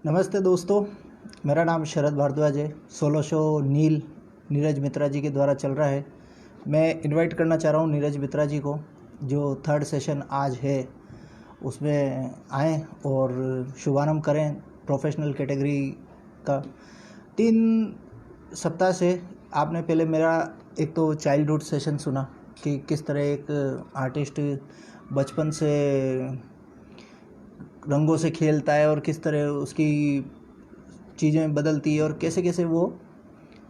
नमस्ते दोस्तों, मेरा नाम शरद भारद्वाज है। सोलो शो नीरज मित्रा जी के द्वारा चल रहा है। मैं इनवाइट करना चाह रहा हूँ नीरज मित्रा जी को, जो थर्ड सेशन आज है उसमें आएँ और शुभारंभ करें प्रोफेशनल कैटेगरी का। 3 सप्ताह से आपने पहले मेरा एक तो चाइल्डहुड सेशन सुना कि किस तरह एक आर्टिस्ट बचपन से रंगों से खेलता है और किस तरह उसकी चीज़ें बदलती है और कैसे कैसे वो।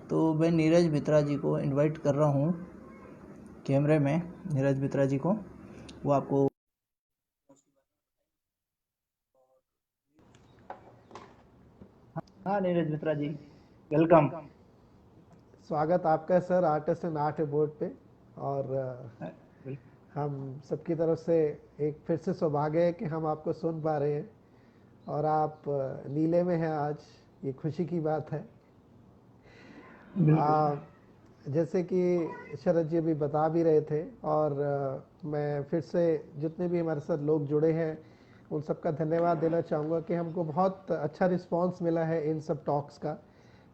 तो मैं नीरज मित्रा जी को इनवाइट कर रहा हूँ कैमरे में। नीरज मित्रा जी को वो आपको। हाँ नीरज मित्रा जी, वेलकम। स्वागत आपका sir artist and art board पे। और हम सबकी तरफ से एक फिर से सौभाग्य है कि हम आपको सुन पा रहे हैं और आप नीले में हैं आज, ये खुशी की बात है। बिल्कुल। जैसे कि शरद जी अभी बता भी रहे थे, और मैं फिर से जितने भी हमारे साथ लोग जुड़े हैं उन सबका धन्यवाद देना चाहूँगा कि हमको बहुत अच्छा रिस्पांस मिला है इन सब टॉक्स का।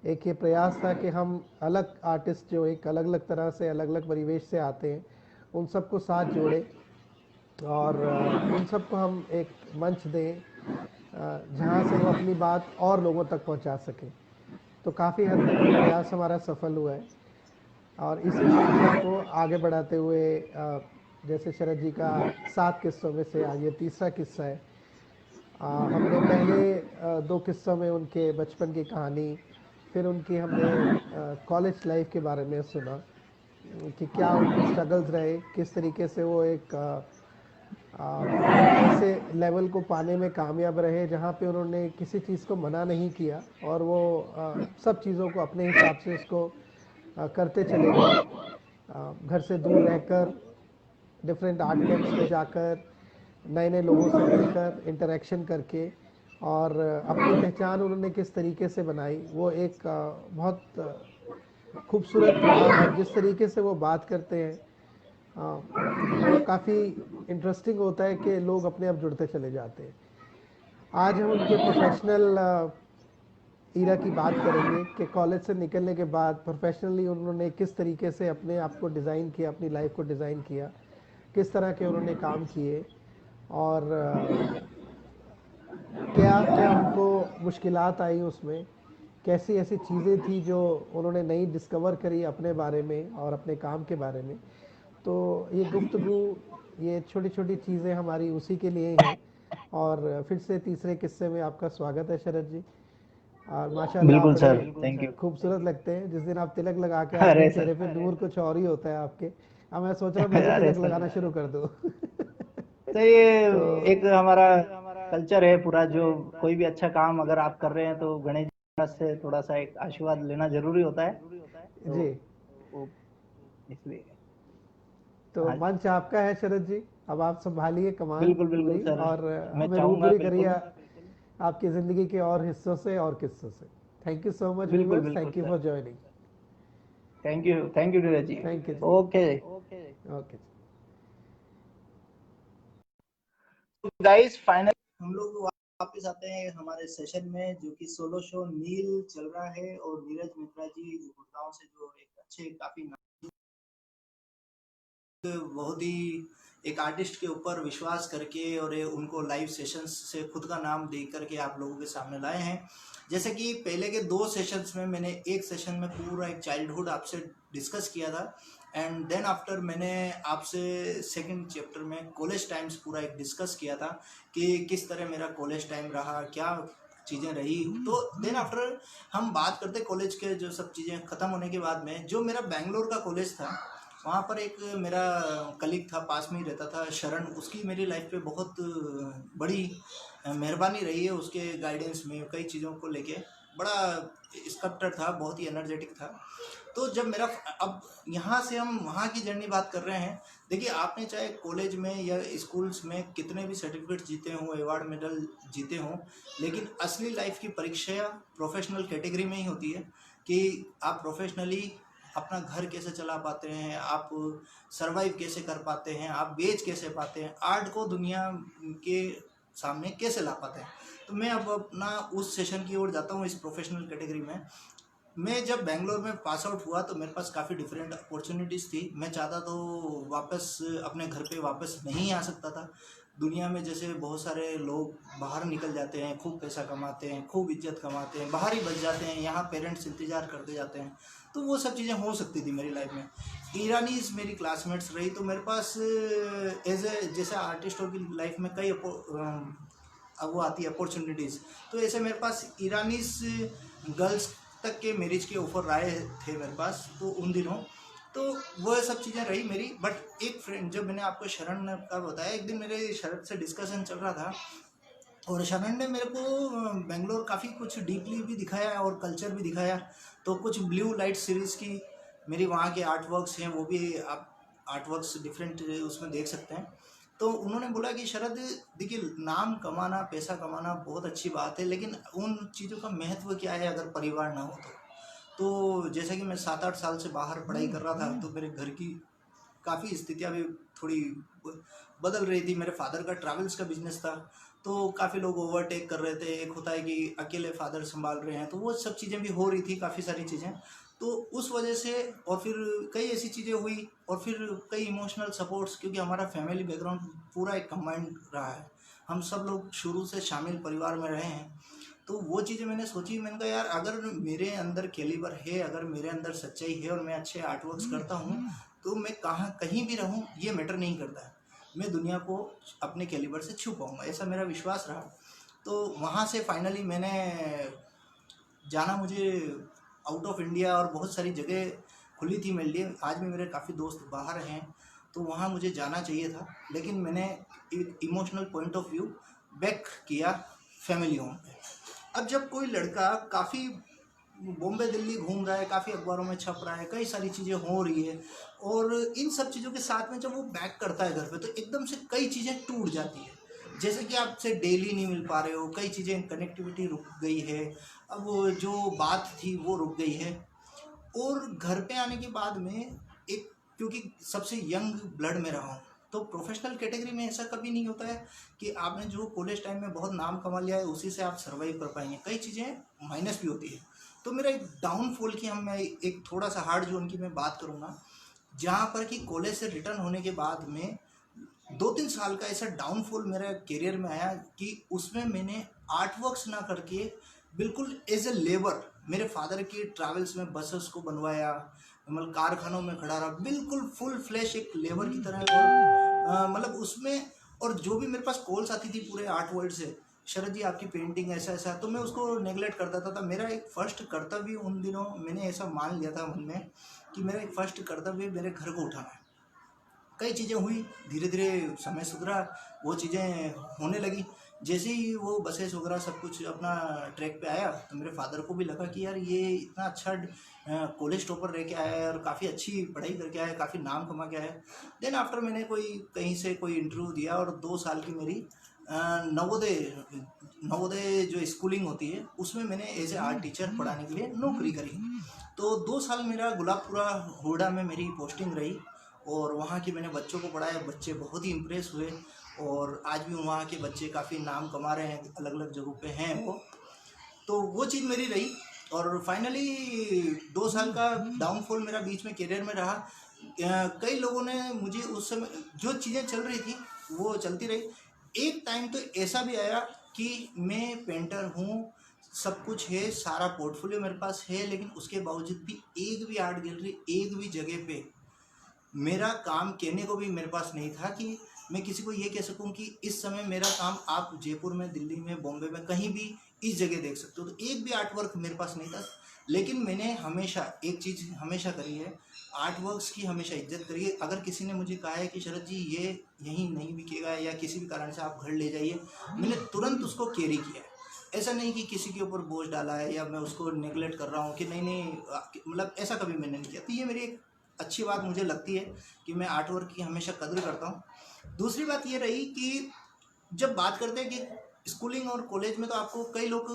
एक ये प्रयास था कि हम अलग आर्टिस्ट जो एक अलग अलग तरह से अलग अलग परिवेश से आते हैं उन सबको साथ जोड़े और उन सबको हम एक मंच दें जहाँ से वो अपनी बात और लोगों तक पहुँचा सकें। तो काफ़ी हद तक ये प्रयास हमारा सफल हुआ है और इसी श्रृंखला को आगे बढ़ाते हुए जैसे शरद जी का 7 किस्सों में से आज ये तीसरा किस्सा है। हमने पहले 2 किस्सों में उनके बचपन की कहानी, फिर उनकी हमने कॉलेज लाइफ के बारे में सुना कि क्या उनके स्ट्रगल्स रहे, किस तरीके से वो एक ऐसे लेवल को पाने में कामयाब रहे जहाँ पे उन्होंने किसी चीज़ को मना नहीं किया और वो सब चीज़ों को अपने हिसाब से उसको करते चले गए। घर से दूर रहकर, डिफरेंट आर्ट कैंप्स में जाकर, नए नए लोगों से मिलकर, इंटरेक्शन करके, और अपनी पहचान उन्होंने किस तरीके से बनाई वो एक बहुत खूबसूरत रहा। और जिस तरीके से वो बात करते हैं वो काफ़ी इंटरेस्टिंग होता है कि लोग अपने आप जुड़ते चले जाते हैं। आज हम उनके प्रोफेशनल ईरा की बात करेंगे कि कॉलेज से निकलने के बाद प्रोफेशनली उन्होंने किस तरीके से अपने आप को डिज़ाइन किया, अपनी लाइफ को डिज़ाइन किया, किस तरह के उन्होंने काम किए, और क्या क्या उनको मुश्किलात आई उसमें, कैसी ऐसी चीज़ें थी जो उन्होंने नई डिस्कवर करी अपने बारे में और अपने काम के बारे में। तो ये गुफ्तगू, ये छोटी छोटी चीज़ें हमारी उसी के लिए हैं। और फिर से तीसरे किस्से में आपका स्वागत है शरद जी। और माशाल्लाह आप बिल्कुल बड़े सर, थैंक यू। खूबसूरत लगते हैं। जिस दिन आप तिलक लगा के आते हैं अरे सर। चेहरे पे नूर कुछ और ही होता है आपके। अब मैं सोच रहा हूँ मैं भी अरे तिलक सर, लगाना शुरू कर दूँ। तो ये तो एक हमारा कल्चर है पूरा, जो कोई भी अच्छा काम अगर आप कर रहे हैं तो गणेश जी महाराज से थोड़ा सा एक आशीर्वाद लेना जरूरी होता है। तो जी, वो इसलिए। तो हाँ, मंच आपका है शरद जी। अब आप संभालिए कमान बिल्कुल बिल्कुल पूरी, सर, और मैं हमें चाहूँगा रूबरू करिए बिल्कुल। आपकी ज़िंदगी के और हिस्सों से और किस्सों से। थैंक यू सो मच बिल्कुल व्यूवर्स, बिल्कुल thank you sir, for joining. Thank you Neeraj ji. Thank you okay. जी, ओके। गाइस फाइनल हम लोग वापस आते हैं हमारे सेशन में, जो कि सोलो शो नील चल रहा है और नीरज मित्रा जी गुड़गांव से, जो एक अच्छे काफी बहुत ही एक आर्टिस्ट के ऊपर विश्वास करके और उनको लाइव सेशंस से खुद का नाम दे करके आप लोगों के सामने लाए हैं। जैसे कि पहले के 2 सेशंस में मैंने एक सेशन में पूरा एक चाइल्डहुड आपसे डिस्कस किया था, एंड देन आफ्टर मैंने आपसे सेकंड चैप्टर में कॉलेज टाइम्स पूरा एक डिस्कस किया था कि किस तरह मेरा कॉलेज टाइम रहा, क्या चीज़ें रही। तो देन आफ्टर हम बात करते कॉलेज के, जो सब चीज़ें ख़त्म होने के बाद में, जो मेरा बेंगलोर का कॉलेज था, वहाँ पर एक मेरा कलीग था, पास में ही रहता था, शरण। उसकी मेरी लाइफ पे बहुत बड़ी मेहरबानी रही है। उसके गाइडेंस में कई चीज़ों को लेके बड़ा स्कल्प्टर था, बहुत ही एनर्जेटिक था। तो जब मेरा अब यहाँ से हम वहाँ की जर्नी बात कर रहे हैं, देखिए आपने चाहे कॉलेज में या स्कूल्स में कितने भी सर्टिफिकेट जीते हों, अवार्ड मेडल जीते हों, लेकिन असली लाइफ की परीक्षा प्रोफेशनल कैटेगरी में ही होती है कि आप प्रोफेशनली अपना घर कैसे चला पाते हैं, आप सरवाइव कैसे कर पाते हैं, आप बेच कैसे पाते हैं। आर्ट को दुनिया के सामने कैसे ला पाते हैं। तो मैं अब अपना उस सेशन की ओर जाता हूँ इस प्रोफेशनल कैटेगरी में। मैं जब बैंगलोर में पास आउट हुआ तो मेरे पास काफ़ी डिफरेंट अपॉर्चुनिटीज़ थी। मैं चाहता तो वापस अपने घर पे वापस नहीं आ सकता था। दुनिया में जैसे बहुत सारे लोग बाहर निकल जाते हैं, खूब पैसा कमाते हैं, खूब इज्जत कमाते हैं, बाहर ही बच जाते हैं, यहाँ पेरेंट्स इंतज़ार करते जाते हैं। तो वो सब चीज़ें हो सकती थी मेरी लाइफ में। ईरानीज़ मेरी क्लासमेट्स रही, तो मेरे पास एज ए जैसे आर्टिस्टों की लाइफ में कई अब वो आती है अपॉर्चुनिटीज़। तो ऐसे मेरे पास ईरानीज़ गर्ल्स तक के मैरिज के ऑफर आए थे मेरे पास तो उन दिनों। तो वो सब चीज़ें रही मेरी। बट एक फ्रेंड, जब मैंने आपको शरण का बताया, एक दिन मेरे शरण से डिस्कशन चल रहा था और शरण ने मेरे को बेंगलोर काफ़ी कुछ डीपली भी दिखाया और कल्चर भी दिखाया। तो कुछ ब्लू लाइट सीरीज़ की मेरी वहाँ के आर्ट वर्क्स हैं, वो भी आप आर्ट वर्क्स डिफरेंट उसमें देख सकते हैं। तो उन्होंने बोला कि शरद, देखिए, नाम कमाना, पैसा कमाना बहुत अच्छी बात है, लेकिन उन चीज़ों का महत्व क्या है अगर परिवार ना हो तो जैसे कि मैं 7-8 साल से बाहर पढ़ाई कर रहा था, तो मेरे घर की काफ़ी स्थितियाँ भी थोड़ी बदल रही थी। मेरे फादर का ट्रैवल्स का बिजनेस था, तो काफ़ी लोग ओवरटेक कर रहे थे। एक होता है कि अकेले फादर संभाल रहे हैं, तो वो सब चीज़ें भी हो रही थी, काफ़ी सारी चीज़ें। तो उस वजह से और फिर कई ऐसी चीज़ें हुई और फिर कई इमोशनल सपोर्ट्स, क्योंकि हमारा फैमिली बैकग्राउंड पूरा एक कंबाइंड रहा है। हम सब लोग शुरू से शामिल परिवार में रहे हैं। तो वो चीज़ें मैंने सोची, मैंने कहा यार, अगर मेरे अंदर कैलिबर है, अगर मेरे अंदर सच्चाई है और मैं अच्छे आर्ट वर्क्स करता हूँ, तो मैं कहाँ कहीं भी रहूँ ये मैटर नहीं करता है। मैं दुनिया को अपने कैलिबर से छू पाऊँगा, ऐसा मेरा विश्वास रहा। तो वहाँ से फाइनली मैंने जाना, मुझे आउट ऑफ इंडिया और बहुत सारी जगह खुली थी मेरे लिए। आज भी मेरे काफ़ी दोस्त बाहर हैं, तो वहाँ मुझे जाना चाहिए था, लेकिन मैंने एक emotional point of view back किया फैमिली होम पे। अब जब कोई लड़का काफ़ी बॉम्बे दिल्ली घूम रहा है, काफ़ी अखबारों में छप रहा है, कई सारी चीज़ें हो रही है, और इन सब चीज़ों के साथ में जब वो बैक करता है घर पे, तो एकदम से कई चीज़ें टूट जाती है। जैसे कि आपसे डेली नहीं मिल पा रहे हो, कई चीज़ें, कनेक्टिविटी रुक गई है, अब वो जो बात थी वो रुक गई है। और घर पे आने के बाद में एक, क्योंकि सबसे यंग ब्लड में रहा हूँ, तो प्रोफेशनल कैटेगरी में ऐसा कभी नहीं होता है कि आपने जो कॉलेज टाइम में बहुत नाम कमा लिया है उसी से आप सर्वाइव कर पाएंगे। कई चीज़ें माइनस भी होती है। तो मेरा एक डाउनफॉल की, मैं एक थोड़ा सा हार्ड जोन की मैं बात करूँगा, जहाँ पर कि कॉलेज से रिटर्न होने के बाद में 2-3 साल का ऐसा डाउनफॉल मेरे करियर में आया कि उसमें मैंने आर्ट वर्क्स ना करके बिल्कुल एज ए लेबर मेरे फादर की ट्रैवल्स में बसेस को बनवाया, मतलब कारखानों में खड़ा रहा, बिल्कुल फुल फ्लैश एक लेबर की तरह। और मतलब उसमें, और जो भी मेरे पास कॉल्स आती थी पूरे आर्ट वर्ल्ड से, शरद जी आपकी पेंटिंग ऐसा ऐसा, तो मैं उसको नेगलेक्ट करता था। मेरा एक फर्स्ट कर्तव्य उन दिनों मैंने ऐसा मान लिया था मन में कि मेरा एक फर्स्ट कर्तव्य मेरे घर को उठाना है। कई चीज़ें हुई, धीरे धीरे समय सुधरा, वो चीज़ें होने लगी। जैसे ही वो बसेस वगैरह सब कुछ अपना ट्रैक पे आया, तो मेरे फादर को भी लगा कि यार ये इतना अच्छा कॉलेज टॉपर रह के आया है और काफ़ी अच्छी पढ़ाई करके आया है, काफ़ी नाम कमा के आया है। देन आफ्टर मैंने कोई कहीं से कोई इंटरव्यू दिया और 2 साल की मेरी नवोदय नवोदय जो स्कूलिंग होती है उसमें मैंने एज ए आर्ट टीचर पढ़ाने के लिए नौकरी करी। तो 2 साल मेरा गुलाबपुरा हुडा में मेरी पोस्टिंग रही और वहाँ के मैंने बच्चों को पढ़ाया। बच्चे बहुत ही इम्प्रेस हुए और आज भी वहाँ के बच्चे काफ़ी नाम कमा रहे हैं, अलग अलग जगहों पे हैं वो। तो वो चीज़ मेरी रही और फाइनली 2 साल का डाउनफॉल मेरा बीच में करियर में रहा। कई लोगों ने मुझे उस समय जो चीज़ें चल रही थी वो चलती रही। एक टाइम तो ऐसा भी आया कि मैं पेंटर हूँ, सब कुछ है, सारा पोर्टफोलियो मेरे पास है, लेकिन उसके बावजूद भी एक भी आर्ट गैलरी, एक भी जगह पे मेरा काम कहने को भी मेरे पास नहीं था कि मैं किसी को ये कह सकूं कि इस समय मेरा काम आप जयपुर में, दिल्ली में, बॉम्बे में कहीं भी इस जगह देख सकते हो। तो एक भी आर्ट वर्क मेरे पास नहीं था, लेकिन मैंने हमेशा एक चीज़ हमेशा करी है, आर्ट वर्क्स की हमेशा इज्जत करी है। अगर किसी ने मुझे कहा है कि शरद जी ये यहीं नहीं बिकेगा या किसी भी कारण से आप घर ले जाइए, मैंने तुरंत उसको कैरी किया है। ऐसा नहीं कि किसी के ऊपर बोझ डाला है या मैं उसको नेगलेक्ट कर रहा हूँ कि नहीं नहीं, मतलब ऐसा कभी मैंने नहीं किया। तो ये मेरी एक अच्छी बात मुझे लगती है कि मैं आर्ट वर्क की हमेशा कदर करता हूँ। दूसरी बात ये रही कि जब बात करते हैं कि स्कूलिंग और कॉलेज में, तो आपको कई लोग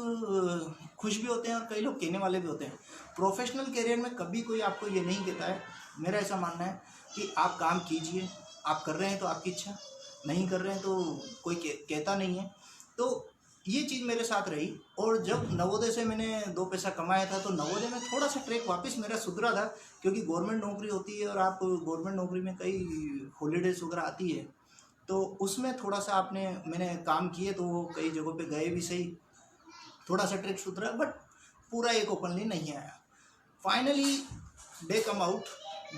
खुश भी होते हैं और कई लोग कहने वाले भी होते हैं। प्रोफेशनल करियर में कभी कोई आपको ये नहीं कहता है, मेरा ऐसा मानना है कि आप काम कीजिए, आप कर रहे हैं तो आपकी इच्छा, नहीं कर रहे हैं तो कोई कहता नहीं है। तो ये चीज़ मेरे साथ रही। और जब नवोदय से मैंने 2 पैसा कमाया था तो नवोदय में थोड़ा सा ट्रैक वापस मेरा सुधरा था, क्योंकि गवर्नमेंट नौकरी होती है और आप गवर्नमेंट नौकरी में कई हॉलीडेज वगैरह आती है, तो उसमें थोड़ा सा मैंने काम किए तो वो कई जगहों पे गए भी सही, थोड़ा सा ट्रैक सुधरा, बट पूरा एक ओपनली नहीं आया। फाइनली डे कम आउट,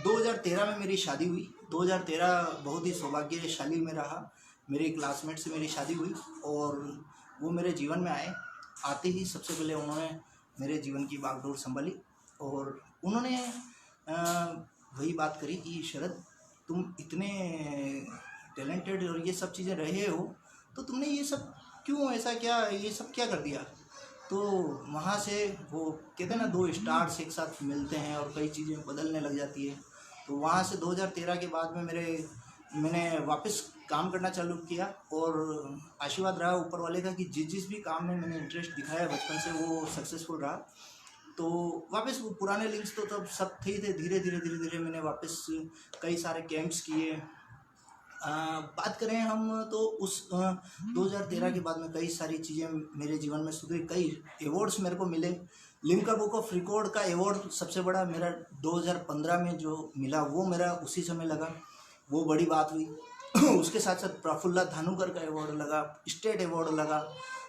2013 में मेरी शादी हुई। 2013 बहुत ही सौभाग्यशाली में रहा। मेरे क्लासमेट से मेरी शादी हुई और वो मेरे जीवन में आए। आते ही सबसे पहले उन्होंने मेरे जीवन की बागडोर संभाली और उन्होंने वही बात करी कि शरद, तुम इतने टैलेंटेड और ये सब चीज़ें रहे हो, तो तुमने ये सब क्यों, ऐसा क्या, ये सब क्या कर दिया। तो वहाँ से वो कहते हैं ना, 2 स्टार्स एक साथ मिलते हैं और कई चीज़ें बदलने लग जाती है। तो वहाँ से 2013 के बाद में मैंने वापस काम करना चालू किया और आशीर्वाद रहा ऊपर वाले का कि जिस भी काम में मैंने इंटरेस्ट दिखाया बचपन से वो सक्सेसफुल रहा। तो वापस वो पुराने लिंक्स तो तब सब थे ही थे। धीरे धीरे मैंने वापस कई सारे कैंप्स किए। बात करें हम तो उस 2013 के बाद में कई सारी चीज़ें मेरे जीवन में सुधरी। कई अवार्ड्स मेरे को मिले। लिम्का बुक ऑफ रिकॉर्ड का अवार्ड सबसे बड़ा मेरा 2015 में जो मिला वो मेरा उसी समय लगा, वो बड़ी बात हुई। उसके साथ साथ प्रफुल्ला धानुकर का अवार्ड लगा, स्टेट अवार्ड लगा।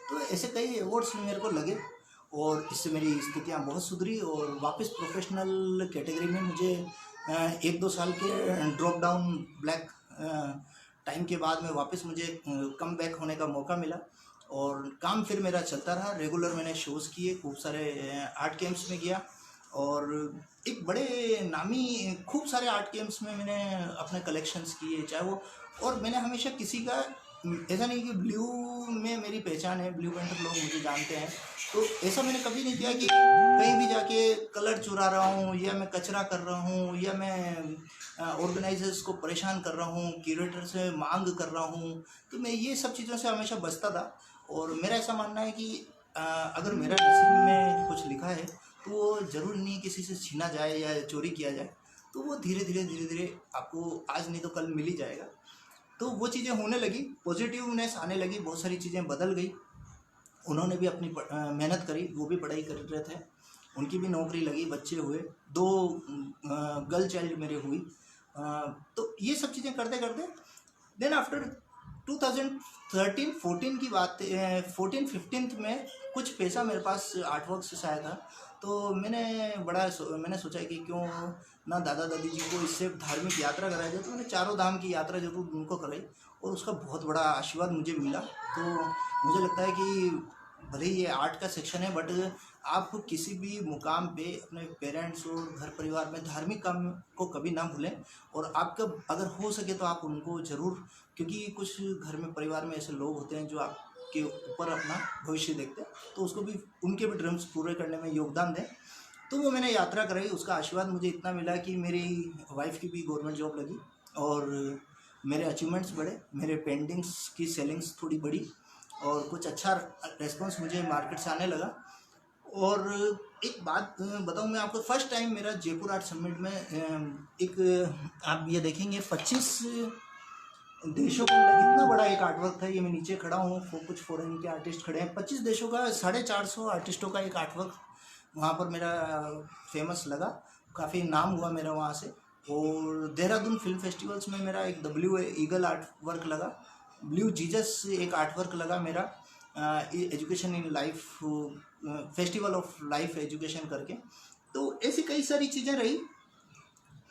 तो ऐसे कई अवार्ड्स मेरे को लगे और इससे मेरी स्थितियाँ बहुत सुधरी और वापस प्रोफेशनल कैटेगरी में मुझे 1-2 साल के ड्रॉप डाउन ब्लैक टाइम के बाद में वापस मुझे कम बैक होने का मौका मिला और काम फिर मेरा चलता रहा। रेगुलर मैंने शोज़ किए, खूब सारे आर्ट कैंप्स में गया और एक बड़े नामी खूब सारे आर्ट कैंप्स में मैंने अपने कलेक्शंस किए, चाहे वो, और मैंने हमेशा किसी का, ऐसा नहीं कि ब्लू में मेरी पहचान है, ब्लू पेंटर लोग मुझे जानते हैं, तो ऐसा मैंने कभी नहीं किया कि कहीं भी जाके कलर चुरा रहा हूँ या मैं कचरा कर रहा हूँ या मैं ऑर्गेनाइजर्स को परेशान कर रहा हूँ, क्यूरेटर से मांग कर रहा हूँ। तो मैं ये सब चीज़ों से हमेशा बचता था और मेरा ऐसा मानना है कि अगर मेरा नसीब में कुछ लिखा है तो वो ज़रूर नहीं किसी से छीना जाए या चोरी किया जाए, तो वो धीरे धीरे आपको आज नहीं तो कल मिल ही जाएगा। तो वो चीज़ें होने लगी, पॉजिटिवनेस आने लगी, बहुत सारी चीज़ें बदल गई। उन्होंने भी अपनी मेहनत करी, वो भी पढ़ाई कर रहे थे, उनकी भी नौकरी लगी, बच्चे हुए, 2 गर्ल चाइल्ड मेरे हुई। तो ये सब चीज़ें करते करते देन आफ्टर 2013-14 की बात, 14-15 में कुछ पैसा मेरे पास आर्ट वर्क से आया था। तो मैंने सोचा कि क्यों ना दादा दादी जी को इससे धार्मिक यात्रा कराई जाए। तो मैंने 4 धाम की यात्रा जरूर उनको कराई और उसका बहुत बड़ा आशीर्वाद मुझे मिला। तो मुझे लगता है कि भले ही ये आर्ट का सेक्शन है, बट आप किसी भी मुकाम पे अपने पेरेंट्स और घर परिवार में धार्मिक काम को कभी ना भूलें और आपका अगर हो सके तो आप उनको ज़रूर, क्योंकि कुछ घर में परिवार में ऐसे लोग होते हैं जो आपके ऊपर अपना भविष्य देखते हैं, तो उसको भी, उनके भी ड्रीम्स पूरे करने में योगदान दें। तो वो मैंने यात्रा कराई, उसका आशीर्वाद मुझे इतना मिला कि मेरी वाइफ की भी गवर्नमेंट जॉब लगी और मेरे अचीवमेंट्स बढ़े, मेरे पेंटिंग्स की सेलिंग्स थोड़ी बढ़ी और कुछ अच्छा रेस्पॉन्स मुझे मार्केट से आने लगा। और एक बात बताऊं मैं आपको, फर्स्ट टाइम मेरा जयपुर आर्ट समिट में आप ये देखेंगे 25 देशों का इतना बड़ा एक आर्टवर्क था। ये मैं नीचे खड़ा हूँ, कुछ फॉरेन के आर्टिस्ट खड़े हैं, 25 देशों का 450 आर्टिस्टों का एक आर्टवर्क वहाँ पर मेरा फेमस लगा, काफ़ी नाम हुआ मेरा वहाँ से। और देहरादून फिल्म फेस्टिवल्स में मेरा एक ब्लू ईगल आर्ट वर्क लगा, ब्लू जीजस एक आर्ट वर्क लगा मेरा, education in life, festival of life education करके। तो ऐसी कई सारी चीज़ें रही।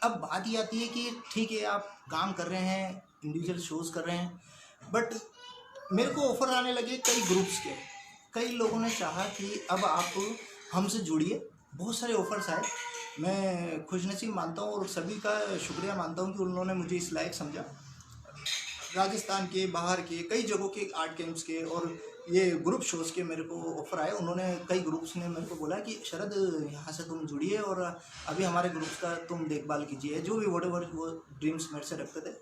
अब बात ये आती है कि ठीक है, आप काम कर रहे हैं, इंडिविजुअल शोज़ कर रहे हैं, बट मेरे को ऑफ़र आने लगे कई ग्रुप्स के। कई लोगों ने चाहा कि अब आप हमसे जुड़िए, बहुत सारे ऑफ़र्स आए। मैं खुशनसीब मानता हूँ और सभी का शुक्रिया मानता हूँ कि उन्होंने मुझे इस लायक समझा। राजस्थान के, बाहर के, कई जगहों के आर्ट कैंप्स के और ये ग्रुप शोज़ के मेरे को ऑफ़र आए। उन्होंने, कई ग्रुप्स ने मेरे को बोला कि शरद यहाँ से तुम जुड़िए और अभी हमारे ग्रुप्स का तुम देखभाल कीजिए, जो भी व्हाटएवर वो ड्रीम्स मेरे से रखते थे।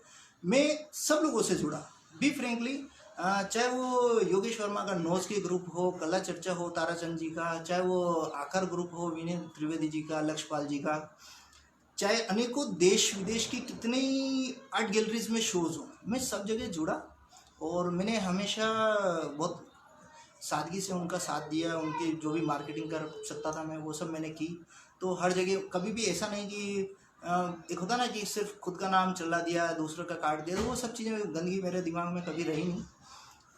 मैं सब लोगों से जुड़ा, बी फ्रेंकली, चाहे वो योगेश वर्मा का नोज की ग्रुप हो, कला चर्चा हो ताराचंद जी का, चाहे वो आकर ग्रुप हो विनीत त्रिवेदी जी का, लक्ष्यपाल जी का, चाहे अनेकों देश विदेश की कितनी आर्ट गैलरीज में शोज़ हो, मैं सब जगह जुड़ा और मैंने हमेशा बहुत सादगी से उनका साथ दिया, उनकी जो भी मार्केटिंग कर सकता था मैं वो सब मैंने की। तो हर जगह कभी भी ऐसा नहीं कि एक होता ना कि सिर्फ खुद का नाम चला दिया, दूसरों का काट दिया, तो वो सब चीज़ें गंदगी मेरे दिमाग में कभी रही नहीं।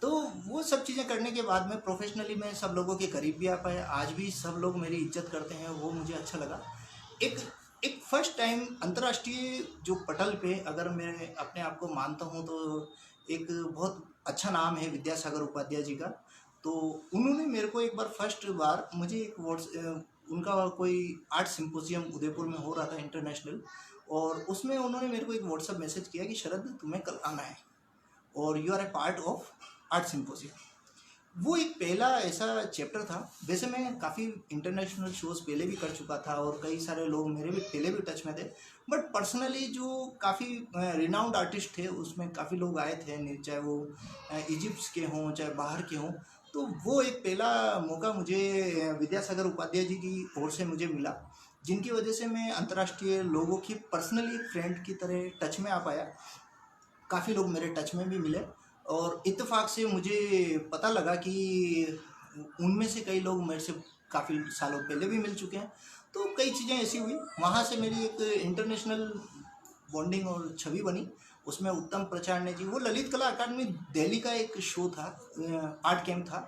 तो वो सब चीज़ें करने के बाद में प्रोफेशनली मैं सब लोगों के करीब भी आ पाया, आज भी सब लोग मेरी इज्जत करते हैं, वो मुझे अच्छा लगा। एक एक फर्स्ट टाइम अंतर्राष्ट्रीय जो पटल पे अगर मैं अपने आप को मानता हूँ तो एक बहुत अच्छा नाम है विद्यासागर उपाध्याय जी का। तो उन्होंने मेरे को एक बार फर्स्ट बार मुझे एक उनका कोई आर्ट सिम्पोजियम उदयपुर में हो रहा था इंटरनेशनल, और उसमें उन्होंने मेरे को एक व्हाट्सअप मैसेज किया कि शरद तुम्हें कल आना है और you are a part of art symposium. वो एक पहला ऐसा चैप्टर था। वैसे मैं काफ़ी इंटरनेशनल शोज़ पहले भी कर चुका था और कई सारे लोग मेरे भी पहले भी टच में थे, बट पर्सनली जो काफ़ी रिनाउंड आर्टिस्ट थे उसमें काफ़ी लोग आए थे, चाहे वो इजिप्ट के हों चाहे बाहर के हों। तो वो एक पहला मौका मुझे विद्यासागर उपाध्याय जी की ओर से मुझे मिला, जिनकी वजह से मैं अंतर्राष्ट्रीय लोगों की पर्सनली फ्रेंड की तरह टच में आ पाया। काफ़ी लोग मेरे टच में भी मिले और इत्तेफाक से मुझे पता लगा कि उनमें से कई लोग मेरे से काफ़ी सालों पहले भी मिल चुके हैं। तो कई चीज़ें ऐसी हुई, वहाँ से मेरी एक इंटरनेशनल बॉन्डिंग और छवि बनी। उसमें उत्तम प्रचार जी, वो ललित कला अकादमी दिल्ली का एक शो था, आर्ट कैंप था,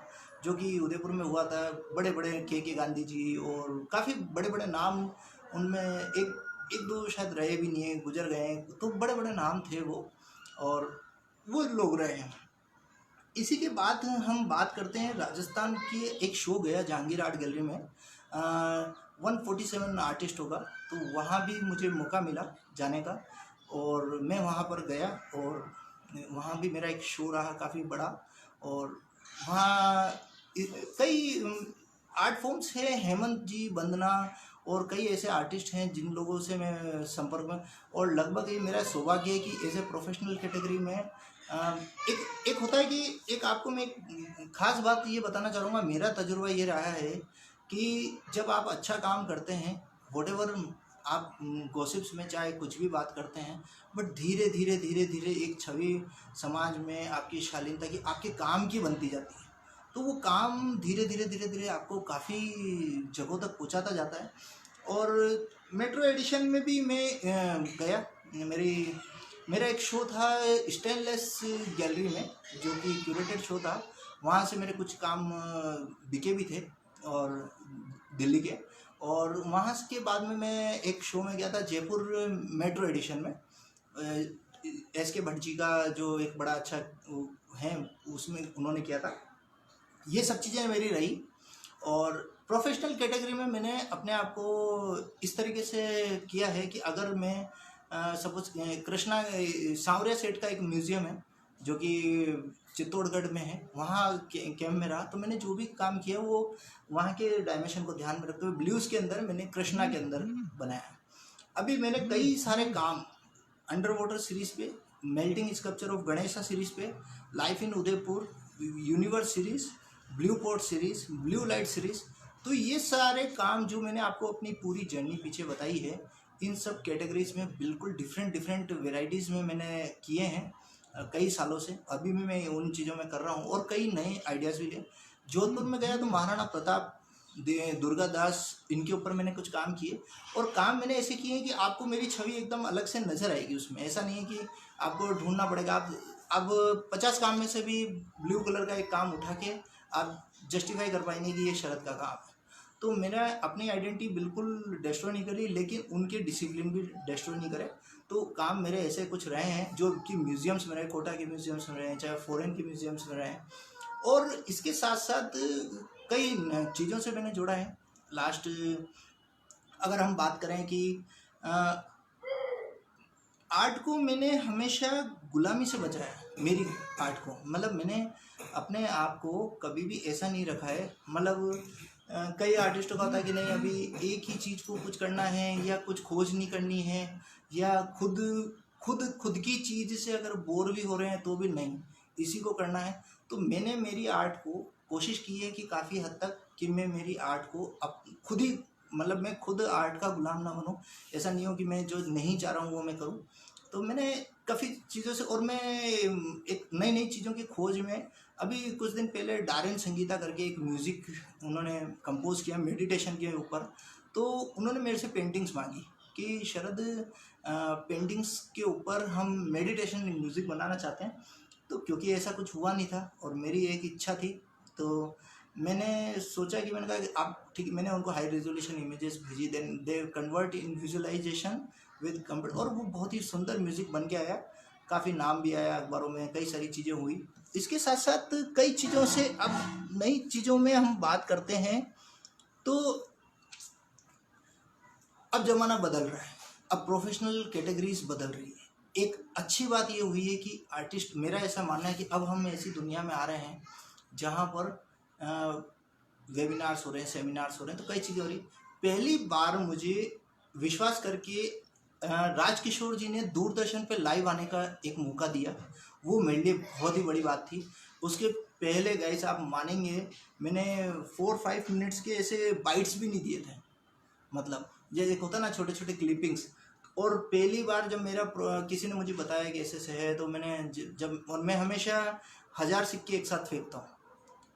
जो कि उदयपुर में हुआ था। बड़े बड़े के गांधी जी और काफ़ी बड़े बड़े नाम उनमें, एक एक दो शायद रहे भी नहीं है, गुजर गए हैं, तो बड़े बड़े नाम थे वो, और वो लोग रहे हैं। इसी के बाद हम बात करते हैं राजस्थान की। एक शो गया जहांगीर आर्ट गैलरी में, 147 आर्टिस्ट होगा, तो वहाँ भी मुझे मौका मिला जाने का और मैं वहाँ पर गया और वहाँ भी मेरा एक शो रहा काफ़ी बड़ा। और वहाँ कई आर्ट फॉर्म्स हैं, हेमंत जी, वंदना और कई ऐसे आर्टिस्ट हैं जिन लोगों से मैं संपर्क में, और लगभग ये मेरा सौभाग्य है कि एज ए प्रोफेशनल कैटेगरी में एक एक होता है कि एक आपको मैं एक खास बात ये बताना चाहूँगा। मेरा तजुर्बा ये रहा है कि जब आप अच्छा काम करते हैं, वॉटेवर आप गॉसिप्स में चाहे कुछ भी बात करते हैं, बट धीरे धीरे धीरे धीरे एक छवि समाज में आपकी शालीनता की, आपके काम की बनती जाती है। तो वो काम धीरे धीरे धीरे धीरे आपको काफ़ी जगहों तक पहुंचाता जाता है। और मेट्रो एडिशन में भी मैं गया। मेरा एक शो था स्टेनलेस गैलरी में, जो कि क्यूरेटेड शो था। वहाँ से मेरे कुछ काम बिके भी थे और दिल्ली के। और वहाँ के बाद में मैं एक शो में गया था जयपुर मेट्रो एडिशन में, एस के भट्ट जी का जो एक बड़ा अच्छा है, उसमें उन्होंने किया था। ये सब चीज़ें मेरी रही। और प्रोफेशनल कैटेगरी में मैंने अपने आप को इस तरीके से किया है कि अगर मैं सपोज कृष्णा सांवरिया सेठ का एक म्यूज़ियम है जो कि चित्तौड़गढ़ में है, वहाँ कैंप में रहा, तो मैंने जो भी काम किया वो वहाँ के डायमेंशन को ध्यान में रखते हुए ब्लूज़ के अंदर मैंने कृष्णा के अंदर बनाया। अभी मैंने कई सारे काम अंडर वाटर सीरीज़ पे, melting sculpture of Ganesha series पे, life in Udaipur, universe series, blue port series, blue light series, तो ये सारे काम जो मैंने आपको अपनी पूरी जर्नी पीछे बताई है, इन सब कैटेगरीज में बिल्कुल डिफरेंट डिफरेंट वेराइटीज़ में मैंने किए हैं कई सालों से। अभी भी मैं उन चीज़ों में कर रहा हूँ और कई नए आइडियाज़ भी लिए। जोधपुर में गया तो महाराणा प्रताप, दुर्गादास, इनके ऊपर मैंने कुछ काम किए, और काम मैंने ऐसे किए हैं कि आपको मेरी छवि एकदम अलग से नज़र आएगी उसमें। ऐसा नहीं है कि आपको ढूंढना पड़ेगा। आप अब 50 काम में से भी ब्लू कलर का एक काम उठा के आप जस्टिफाई कर पाएंगे कि ये शरद का काम है। तो मेरा अपनी आइडेंटिटी बिल्कुल डिस्ट्रॉय नहीं करी, लेकिन उनके डिसिप्लिन भी डिस्ट्रॉय नहीं करे। तो काम मेरे ऐसे कुछ रहे हैं जो कि म्यूजियम्स में रहे, कोटा के म्यूजियम्स में रहे हैं, चाहे फॉरेन के म्यूजियम्स में रहे हैं। और इसके साथ साथ कई चीज़ों से मैंने जुड़ा है। लास्ट अगर हम बात करें कि आर्ट को मैंने हमेशा गुलामी से बचाया। मेरी आर्ट को, मतलब मैंने अपने आप को कभी भी ऐसा नहीं रखा है, मतलब कई आर्टिस्टों का होता है कि नहीं अभी एक ही चीज़ को कुछ करना है, या कुछ खोज नहीं करनी है, या खुद की चीज़ से अगर बोर भी हो रहे हैं तो भी नहीं, इसी को करना है। तो मैंने मेरी आर्ट को कोशिश की है कि काफ़ी हद तक कि मैं मेरी आर्ट को खुद ही, मतलब मैं खुद आर्ट का गुलाम ना बनूं। ऐसा नहीं हो कि मैं जो नहीं चाह रहा हूँ वो मैं करूँ। तो मैंने काफ़ी चीज़ों से, और मैं एक नई नई चीज़ों की खोज में अभी कुछ दिन पहले डारेन संगीता करके एक म्यूज़िक उन्होंने कंपोज किया मेडिटेशन के ऊपर। तो उन्होंने मेरे से पेंटिंग्स मांगी कि शरद पेंटिंग्स के ऊपर हम मेडिटेशन म्यूज़िक बनाना चाहते हैं। तो क्योंकि ऐसा कुछ हुआ नहीं था और मेरी एक इच्छा थी, तो मैंने सोचा कि मैंने कहा कि आप ठीक, मैंने उनको हाई रेजोल्यूशन इमेजेस भेजी, then they convert in visualisation with computer, और वो बहुत ही सुंदर म्यूज़िक बन के आया। काफ़ी नाम भी आया अखबारों में, कई सारी चीज़ें हुई। इसके साथ साथ कई चीज़ों से अब नई चीज़ों में हम बात करते हैं, तो अब ज़माना बदल रहा है, अब प्रोफेशनल कैटेगरीज बदल रही है। एक अच्छी बात ये हुई है कि आर्टिस्ट, मेरा ऐसा मानना है कि अब हम ऐसी दुनिया में आ रहे हैं जहाँ पर वेबिनार्स हो रहे हैं, सेमिनार्स हो रहे हैं, तो कई चीज़ें हो रही। पहली बार मुझे विश्वास करके राजकिशोर जी ने दूरदर्शन पे लाइव आने का एक मौका दिया, वो मेरे लिए बहुत ही बड़ी बात थी। उसके पहले गाइस आप मानेंगे, मैंने 4-5 मिनट्स के ऐसे बाइट्स भी नहीं दिए थे, मतलब ये एक होता ना छोटे छोटे क्लिपिंग्स। और पहली बार जब किसी ने मुझे बताया कि ऐसे ऐसे है, तो मैंने जब, और मैं हमेशा 1000 सिक्के एक साथ फेंकता हूँ।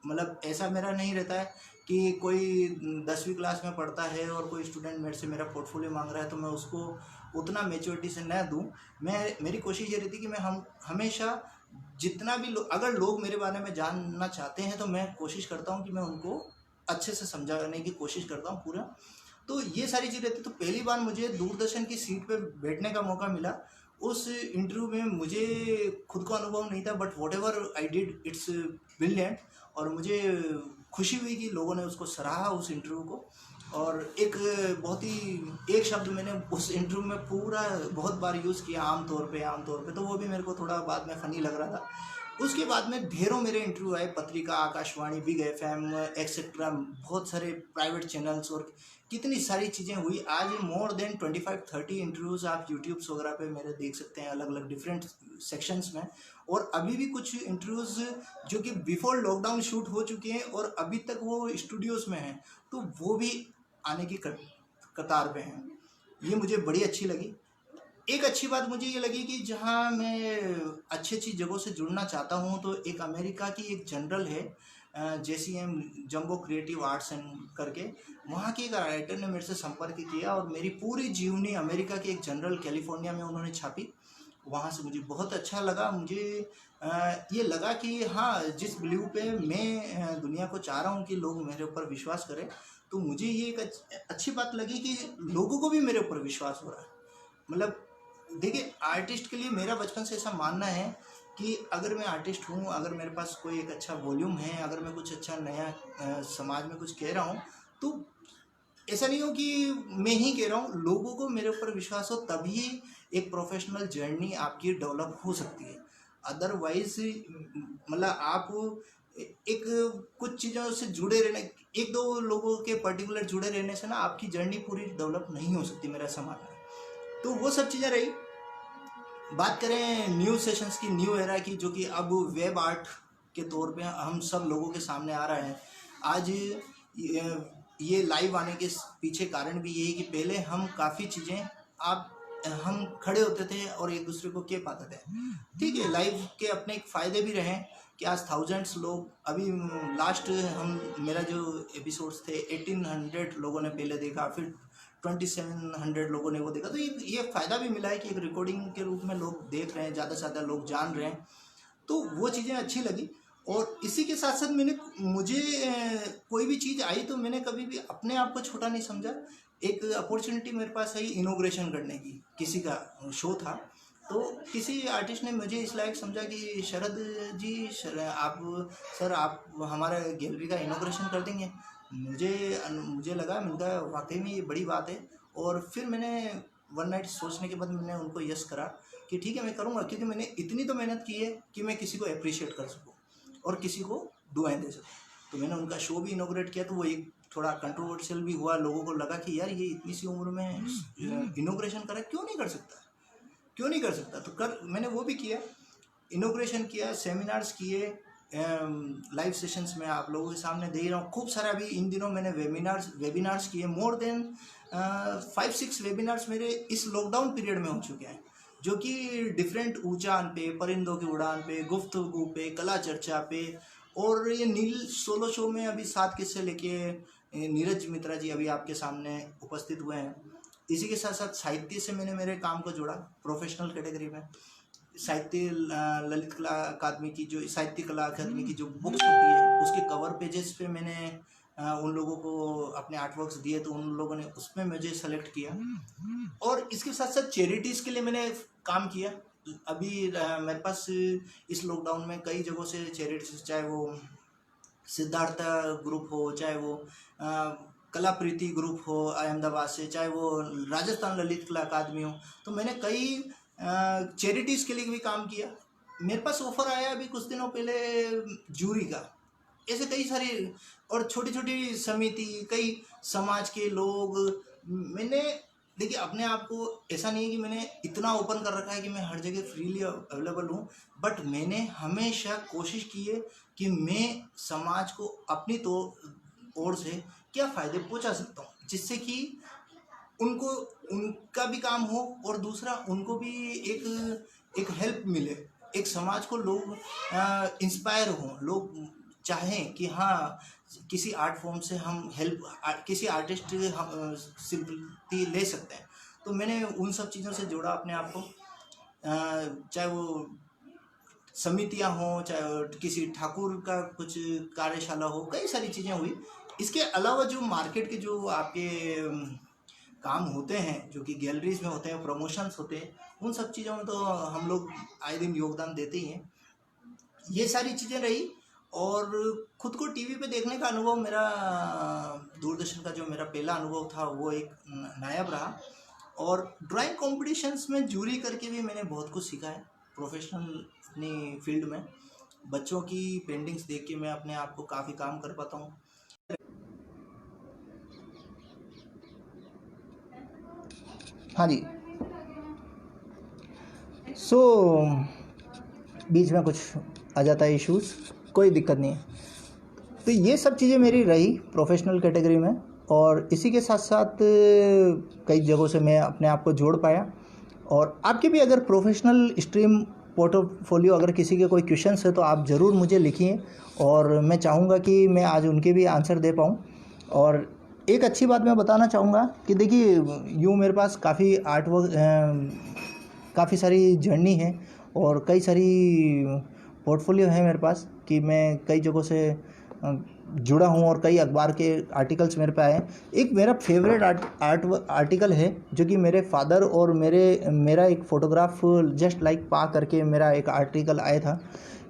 मतलब ऐसा मेरा नहीं रहता है कि कोई 10वीं क्लास में पढ़ता है और कोई स्टूडेंट मेरे से मेरा पोर्टफोलियो मांग रहा है तो मैं उसको उतना मेच्योरिटी से न दूं। मेरी कोशिश ये रहती है कि मैं हमेशा जितना भी अगर लोग मेरे बारे में जानना चाहते हैं तो मैं कोशिश करता हूं कि मैं उनको अच्छे से समझाने की कोशिश करता हूं पूरा। तो ये सारी चीज़ रहती। तो पहली बार मुझे दूरदर्शन की सीट पे बैठने का मौका मिला। उस इंटरव्यू में मुझे खुद को अनुभव नहीं था, but what ever I did it's brilliant. और मुझे खुशी हुई कि लोगों ने उसको सराहा उस इंटरव्यू को। और एक बहुत ही एक शब्द मैंने उस इंटरव्यू में पूरा बहुत बार यूज़ किया, आमतौर पे, तो वो भी मेरे को थोड़ा बाद में फ़नी लग रहा था। उसके बाद में ढेरों मेरे इंटरव्यू आए, पत्रिका, आकाशवाणी, बिग एफएम एक्सेट्रा, बहुत सारे प्राइवेट चैनल्स, और कितनी सारी चीज़ें हुई। आज मोर देन 25-30 इंटरव्यूज़ आप यूट्यूब्स वगैरह पे मेरे देख सकते हैं, अलग अलग डिफरेंट सेक्शंस में। और अभी भी कुछ इंटरव्यूज़ जो कि बिफोर लॉकडाउन शूट हो चुके हैं और अभी तक वो स्टूडियोज़ में हैं, तो वो भी आने की कतार पे हैं। ये मुझे बड़ी अच्छी लगी। एक अच्छी बात मुझे ये लगी कि जहाँ मैं अच्छी अच्छी जगहों से जुड़ना चाहता हूँ, तो एक अमेरिका की एक जनरल है, JCM, jumbo creative arts and करके, वहाँ के एक राइटर ने मेरे से संपर्क किया और मेरी पूरी जीवनी अमेरिका की एक जनरल कैलिफोर्निया में उन्होंने छापी। वहाँ से मुझे बहुत अच्छा लगा। मुझे ये लगा कि हाँ, जिस बिलीव पे मैं दुनिया को चाह रहा हूँ कि लोग मेरे ऊपर विश्वास करें, तो मुझे ये एक अच्छी बात लगी कि लोगों को भी मेरे ऊपर विश्वास हो रहा है। मतलब देखिए, आर्टिस्ट के लिए मेरा बचपन से ऐसा मानना है कि अगर मैं आर्टिस्ट हूँ, अगर मेरे पास कोई एक अच्छा वॉल्यूम है, अगर मैं कुछ अच्छा नया समाज में कुछ कह रहा हूँ, तो ऐसा नहीं हो कि मैं ही कह रहा हूँ, लोगों को मेरे ऊपर विश्वास हो, तभी एक प्रोफेशनल जर्नी आपकी डेवलप हो सकती है। अदरवाइज मतलब आप एक कुछ चीज़ों से जुड़े रहने, एक दो लोगों के पर्टिकुलर जुड़े रहने से ना आपकी जर्नी पूरी डेवलप नहीं हो सकती, मेरा ऐसा मानना है। तो वो सब चीज़ें रही। बात करें न्यू सेशंस की, न्यू एरा की, जो कि अब वेब आर्ट के तौर पे हम सब लोगों के सामने आ रहा है। आज ये लाइव आने के पीछे कारण भी ये है कि पहले हम काफ़ी चीज़ें हम खड़े होते थे और एक दूसरे को कह पाते थे। ठीक है, लाइव के अपने एक फ़ायदे भी रहे कि आज थाउजेंड्स लोग, अभी लास्ट मेरा जो एपिसोड्स थे 1800 लोगों ने पहले देखा, फिर 2700 लोगों ने वो देखा। तो ये फ़ायदा भी मिला है कि एक रिकॉर्डिंग के रूप में लोग देख रहे हैं, ज़्यादा से ज़्यादा लोग जान रहे हैं, तो वो चीज़ें अच्छी लगी। और इसी के साथ साथ मुझे कोई भी चीज़ आई तो मैंने कभी भी अपने आप को छोटा नहीं समझा। एक अपॉर्चुनिटी मेरे पास आई इनॉग्रेशन करने की, किसी का शो था, तो किसी आर्टिस्ट ने मुझे इस लायक समझा कि शरद जी, सर आप हमारा गैलरी का इनॉग्रेशन कर देंगे। मुझे लगा, मिलता वाकई में ये बड़ी बात है। और फिर मैंने वन नाइट सोचने के बाद मैंने उनको यस करा कि ठीक है, मैं करूँगा, क्योंकि मैंने इतनी तो मेहनत की है कि मैं किसी को अप्रिशिएट कर सकूँ और किसी को दुआएं दे सकूँ। तो मैंने उनका शो भी इनॉग्रेट किया, तो वो एक थोड़ा कंट्रोवर्शियल भी हुआ। लोगों को लगा कि यार ये इतनी सी उम्र में इनॉग्रेशन करा, क्यों नहीं कर सकता। तो मैंने वो भी किया, इनॉग्रेशन किया, सेमिनार्स किए, लाइव सेशंस में आप लोगों के सामने दे रहा हूँ खूब सारा। अभी इन दिनों मैंने वेबिनार्स किए, मोर देन 5-6 वेबिनार्स मेरे इस लॉकडाउन पीरियड में हो चुके हैं, जो कि डिफरेंट ऊंचान पे, परिंदों की उड़ान पे, गुफ्तगू पे, कला चर्चा पे, और ये नील सोलो शो में अभी 7 किस्से लेके नीरज मित्रा जी अभी आपके सामने उपस्थित हुए हैं। इसी के साथ साथ साहित्य से मैंने मेरे काम को जोड़ा प्रोफेशनल कैटेगरी में। साहित्य ललित कला अकादमी की जो साहित्य कला अकादमी की जो बुक्स होती है उसके कवर पेजेस पे मैंने उन लोगों को अपने आर्ट वर्क्स दिए, तो उन लोगों ने उसमें मुझे सेलेक्ट किया। और इसके साथ साथ चैरिटीज़ के लिए मैंने काम किया। अभी मेरे पास इस लॉकडाउन में कई जगहों से चैरिटीज, चाहे वो सिद्धार्थ ग्रुप हो, चाहे वो कला प्रीति ग्रुप हो अहमदाबाद से, चाहे वो राजस्थान ललित कला अकादमी हो, तो मैंने कई चैरिटीज़ के लिए भी काम किया। मेरे पास ऑफर आया अभी कुछ दिनों पहले जूरी का, ऐसे कई सारी और छोटी छोटी समिति, कई समाज के लोग। मैंने देखिए अपने आप को ऐसा नहीं है कि मैंने इतना ओपन कर रखा है कि मैं हर जगह फ्रीली अवेलेबल हूँ, बट मैंने हमेशा कोशिश की है कि मैं समाज को अपनी तो ओर से क्या फ़ायदे पहुँचा सकता हूँ, जिससे कि उनको उनका भी काम हो और दूसरा उनको भी एक हेल्प मिले, एक समाज को लोग इंस्पायर हों, लोग चाहें कि हाँ किसी आर्ट फॉर्म से हम हेल्प, किसी आर्टिस्ट हम सिंपलिटी ले सकते हैं। तो मैंने उन सब चीज़ों से जोड़ा अपने आप को, चाहे वो समितियां हों, चाहे किसी ठाकुर का कुछ कार्यशाला हो, कई सारी चीज़ें हुई। इसके अलावा जो मार्केट के जो आपके काम होते हैं, जो कि गैलरीज में होते हैं, प्रमोशंस होते हैं, उन सब चीज़ों में तो हम लोग आए दिन योगदान देते ही हैं। ये सारी चीज़ें रही। और खुद को टीवी पे देखने का अनुभव, मेरा दूरदर्शन का जो मेरा पहला अनुभव था वो एक नायाब रहा। और ड्राइंग कॉम्पिटिशन्स में जूरी करके भी मैंने बहुत कुछ सीखा है प्रोफेशनल अपनी फील्ड में। बच्चों की पेंटिंग्स देख के मैं अपने आप को काफ़ी काम कर पाता हूँ। हाँ जी, बीच में कुछ आ जाता है इश्यूज़, कोई दिक्कत नहीं है। तो ये सब चीज़ें मेरी रही प्रोफेशनल कैटेगरी में, और इसी के साथ साथ कई जगहों से मैं अपने आप को जोड़ पाया। और आपके भी अगर प्रोफेशनल स्ट्रीम पोर्टफोलियो अगर किसी के कोई क्वेश्चंस है तो आप ज़रूर मुझे लिखिए, और मैं चाहूँगा कि मैं आज उनके भी आंसर दे पाऊँ। और एक अच्छी बात मैं बताना चाहूँगा कि देखिए, यूँ मेरे पास काफ़ी आर्ट वर्क, काफ़ी सारी जर्नी है और कई सारी पोर्टफोलियो है मेरे पास कि मैं कई जगहों से जुड़ा हूँ और कई अखबार के आर्टिकल्स मेरे पे आए। एक मेरा फेवरेट आर्टिकल है जो कि मेरे फादर और मेरा एक फ़ोटोग्राफ जस्ट लाइक पा करके मेरा एक आर्टिकल आया था।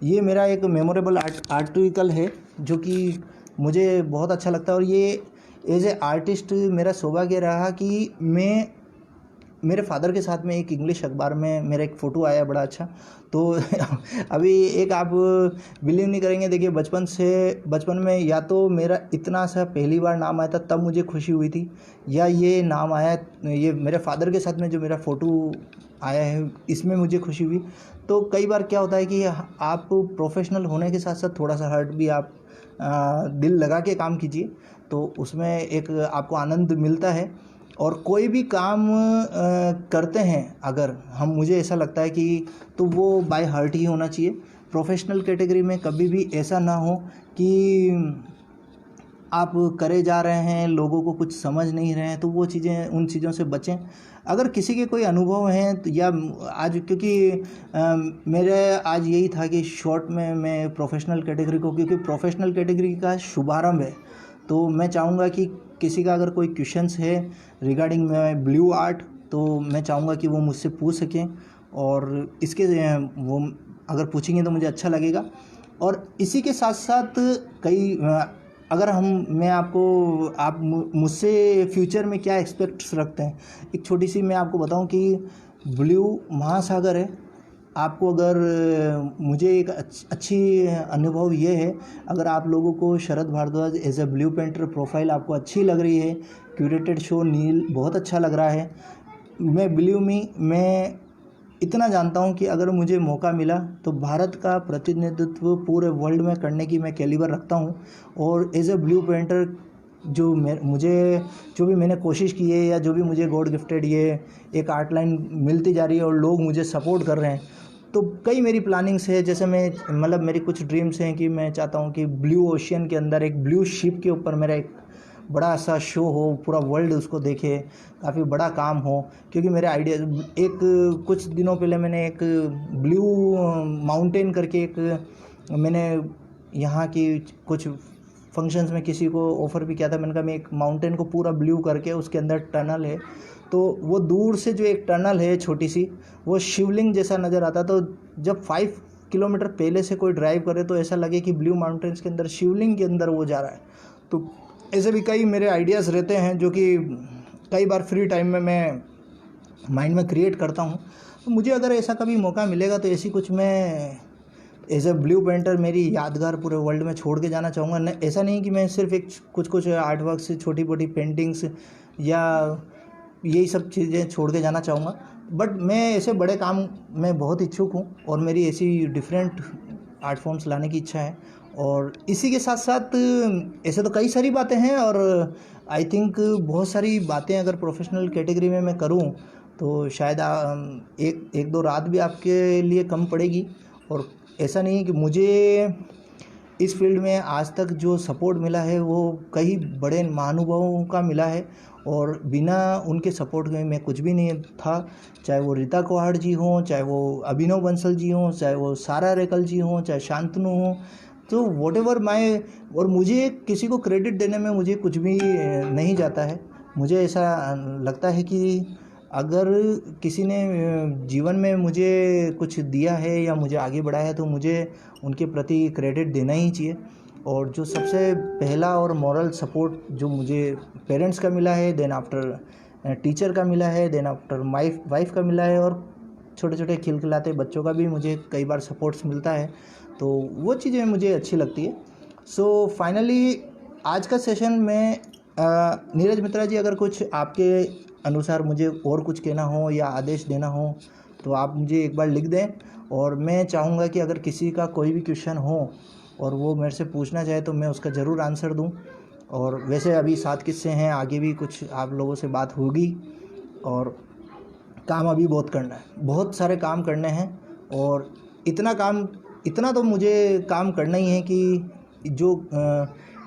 ये मेरा एक मेमोरेबल आर्टिकल है जो कि मुझे बहुत अच्छा लगता है। और ये एज ए आर्टिस्ट मेरा सौभाग्य रहा कि मैं मेरे फादर के साथ में एक इंग्लिश अखबार में मेरा एक फ़ोटो आया बड़ा अच्छा। तो अभी एक आप बिलीव नहीं करेंगे, देखिए बचपन में या तो मेरा इतना सा पहली बार नाम आया था तब मुझे खुशी हुई थी, या ये नाम आया, ये मेरे फादर के साथ में जो मेरा फ़ोटो आया है इसमें मुझे खुशी हुई। तो कई बार क्या होता है कि आप प्रोफेशनल होने के साथ साथ थोड़ा सा हर्ट भी आप दिल लगा के काम कीजिए, तो उसमें एक आपको आनंद मिलता है। और कोई भी काम करते हैं अगर मुझे ऐसा लगता है कि तो वो बाय हार्ट ही होना चाहिए। प्रोफेशनल कैटेगरी में कभी भी ऐसा ना हो कि आप करे जा रहे हैं, लोगों को कुछ समझ नहीं रहे हैं, तो वो चीज़ें, उन चीज़ों से बचें। अगर किसी के कोई अनुभव हैं तो, या आज क्योंकि मेरे आज यही था कि शॉर्ट में मैं प्रोफेशनल कैटेगरी को, क्योंकि प्रोफेशनल कैटेगरी का शुभारंभ है, तो मैं चाहूँगा कि किसी का अगर कोई क्वेश्चंस है रिगार्डिंग में ब्लू आर्ट, तो मैं चाहूँगा कि वो मुझसे पूछ सकें, और इसके वो अगर पूछेंगे तो मुझे अच्छा लगेगा। और इसी के साथ साथ कई अगर मैं आपको, आप मुझसे फ्यूचर में क्या एक्सपेक्ट्स रखते हैं, एक छोटी सी मैं आपको बताऊं कि ब्लू महासागर है। आपको अगर मुझे एक अच्छी अनुभव ये है, अगर आप लोगों को Sharad Bhardwaj as a blue painter profile आपको अच्छी लग रही है, क्यूरेटेड शो नील बहुत अच्छा लग रहा है, मैं बिलीव मी, मैं इतना जानता हूं कि अगर मुझे मौका मिला तो भारत का प्रतिनिधित्व पूरे वर्ल्ड में करने की मैं कैलिबर रखता हूं। और एज ए ब्लू पेंटर जो भी मैंने कोशिश की है, या जो भी मुझे गॉड गिफ्टेड ये एक आर्ट लाइन मिलती जा रही है और लोग मुझे सपोर्ट कर रहे हैं, तो कई मेरी प्लानिंग्स है, जैसे मैं मतलब मेरी कुछ ड्रीम्स हैं कि मैं चाहता हूँ कि ब्लू ओशियन के अंदर एक ब्लू शिप के ऊपर मेरा एक बड़ा सा शो हो, पूरा वर्ल्ड उसको देखे, काफ़ी बड़ा काम हो। क्योंकि मेरे आइडिया एक कुछ दिनों पहले मैंने एक ब्लू माउंटेन करके एक मैंने यहाँ की कुछ फंक्शंस में किसी को ऑफ़र भी किया था। मैंने कहा मैं एक माउंटेन को पूरा ब्लू करके उसके अंदर टनल है, तो वो दूर से जो एक टनल है छोटी सी, वो शिवलिंग जैसा नज़र आता। तो जब 5 किलोमीटर पहले से कोई ड्राइव करे तो ऐसा लगे कि ब्लू माउंटेन्स के अंदर शिवलिंग के अंदर वो जा रहा है। तो ऐसे भी कई मेरे आइडियाज़ रहते हैं जो कि कई बार फ्री टाइम में मैं माइंड में क्रिएट करता हूँ। तो मुझे अगर ऐसा कभी मौका मिलेगा तो ऐसी कुछ मैं एज ए ब्लू पेंटर मेरी यादगार पूरे वर्ल्ड में छोड़ के जाना चाहूँगा। न ऐसा नहीं कि मैं सिर्फ एक कुछ आर्ट वर्क से छोटी मोटी पेंटिंग्स या यही सब चीज़ें छोड़ के जाना चाहूँगा, बट मैं ऐसे बड़े काम में बहुत इच्छुक हूँ और मेरी ऐसी डिफरेंट आर्ट फॉर्म्स लाने की इच्छा है। और इसी के साथ साथ ऐसे तो कई सारी बातें हैं, और आई थिंक बहुत सारी बातें अगर प्रोफेशनल कैटेगरी में मैं करूँ तो शायद एक दो रात भी आपके लिए कम पड़ेगी। और ऐसा नहीं कि मुझे इस फील्ड में आज तक जो सपोर्ट मिला है वो कई बड़े महानुभावों का मिला है, और बिना उनके सपोर्ट के मैं कुछ भी नहीं था। चाहे वो रीता कोहाड़ जी हों, चाहे वो अभिनव बंसल जी हों, चाहे वो सारा रेकल जी हों, चाहे शांतनु हों, तो वॉटेवर माय, और मुझे किसी को क्रेडिट देने में मुझे कुछ भी नहीं जाता है। मुझे ऐसा लगता है कि अगर किसी ने जीवन में मुझे कुछ दिया है या मुझे आगे बढ़ाया है तो मुझे उनके प्रति क्रेडिट देना ही चाहिए। और जो सबसे पहला और मॉरल सपोर्ट जो मुझे पेरेंट्स का मिला है, देन आफ्टर टीचर का मिला है, देन आफ्टर माई वाइफ का मिला है, और छोटे छोटे खिलखिलाते बच्चों का भी मुझे कई बार सपोर्ट्स मिलता है, तो वो चीज़ें मुझे अच्छी लगती है। सो फाइनली आज का सेशन में नीरज मित्रा जी, अगर कुछ आपके अनुसार मुझे और कुछ कहना हो या आदेश देना हो तो आप मुझे एक बार लिख दें, और मैं चाहूँगा कि अगर किसी का कोई भी क्वेश्चन हो और वो मेरे से पूछना चाहे तो मैं उसका ज़रूर आंसर दूं। और वैसे अभी 7 किस्से हैं, आगे भी कुछ आप लोगों से बात होगी, और काम अभी बहुत करना है, बहुत सारे काम करने हैं। और इतना तो मुझे काम करना ही है कि जो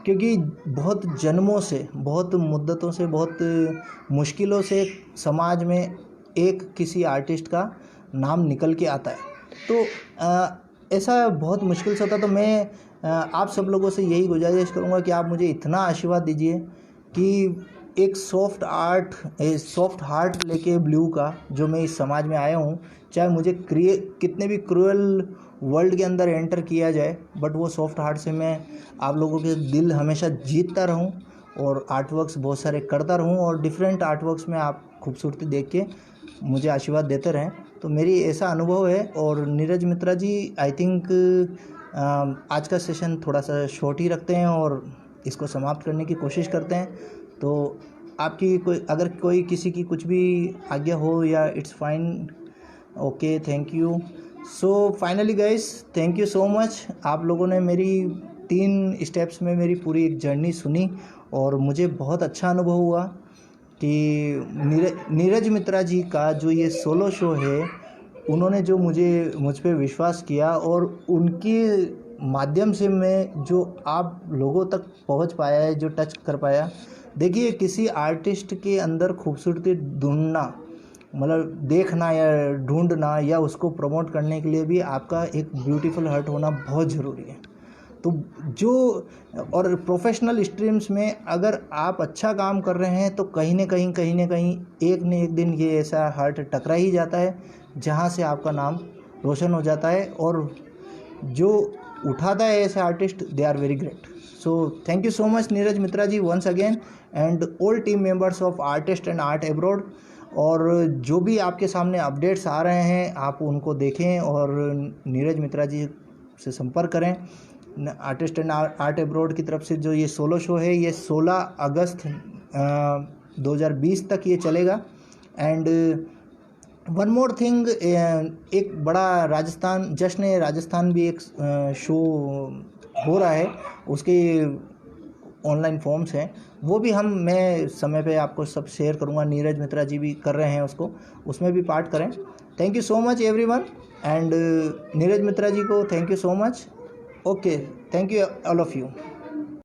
क्योंकि बहुत जन्मों से, बहुत मुद्दतों से, बहुत मुश्किलों से समाज में एक किसी आर्टिस्ट का नाम निकल के आता है। तो ऐसा बहुत मुश्किल से होता। तो मैं आप सब लोगों से यही गुजारिश करूँगा कि आप मुझे इतना आशीर्वाद दीजिए कि एक सॉफ्ट हार्ट लेके ब्लू का जो मैं इस समाज में आया हूँ, चाहे मुझे कितने भी क्रूअल वर्ल्ड के अंदर एंटर किया जाए, बट वो सॉफ्ट हार्ट से मैं आप लोगों के दिल हमेशा जीतता रहूं और आर्ट वर्क्स बहुत सारे करता रहूं, और डिफरेंट आर्ट वर्क्स में आप खूबसूरती देख के मुझे आशीर्वाद देते रहें। तो मेरी ऐसा अनुभव है। और नीरज मित्रा जी, आई थिंक आज का सेशन थोड़ा सा शॉर्ट ही रखते हैं और इसको समाप्त करने की कोशिश करते हैं। तो आपकी अगर कोई किसी की कुछ भी आज्ञा हो या it's fine, okay, thank you. So finally guys, thank you so much. आप लोगों ने मेरी 3 स्टेप्स में मेरी पूरी एक जर्नी सुनी और मुझे बहुत अच्छा अनुभव हुआ कि नीरज मित्रा जी का जो ये सोलो शो है, उन्होंने जो मुझ पे विश्वास किया और उनके माध्यम से मैं जो आप लोगों तक पहुंच पाया है, जो टच कर पाया। देखिए, किसी आर्टिस्ट के अंदर खूबसूरती ढूंढना, मतलब देखना या ढूंढना या उसको प्रमोट करने के लिए भी आपका एक ब्यूटीफुल हार्ट होना बहुत ज़रूरी है। तो जो और प्रोफेशनल स्ट्रीम्स में अगर आप अच्छा काम कर रहे हैं तो कहीं ना कहीं एक न एक दिन ये ऐसा हार्ट टकरा ही जाता है जहाँ से आपका नाम रोशन हो जाता है, और जो उठाता है ऐसे artist, they are very great. So thank you so much Neeraj Mitra ji once again, and all team members of artist and art abroad. और जो भी आपके सामने अपडेट्स आ रहे हैं आप उनको देखें और नीरज मित्रा जी से संपर्क करें। आर्टिस्ट एंड आर्ट एब्रॉड की तरफ से जो ये सोलो शो है, ये 16 अगस्त 2020 तक ये चलेगा। एंड वन मोर थिंग, एक बड़ा जश्न राजस्थान भी एक शो हो रहा है, उसके ऑनलाइन फॉर्म्स हैं, वो भी मैं समय पे आपको सब शेयर करूंगा। नीरज मित्रा जी भी कर रहे हैं उसमें भी पार्ट करें। Thank you so much everyone. And Neeraj Mitra ji को thank you so much. Okay, thank you all of you.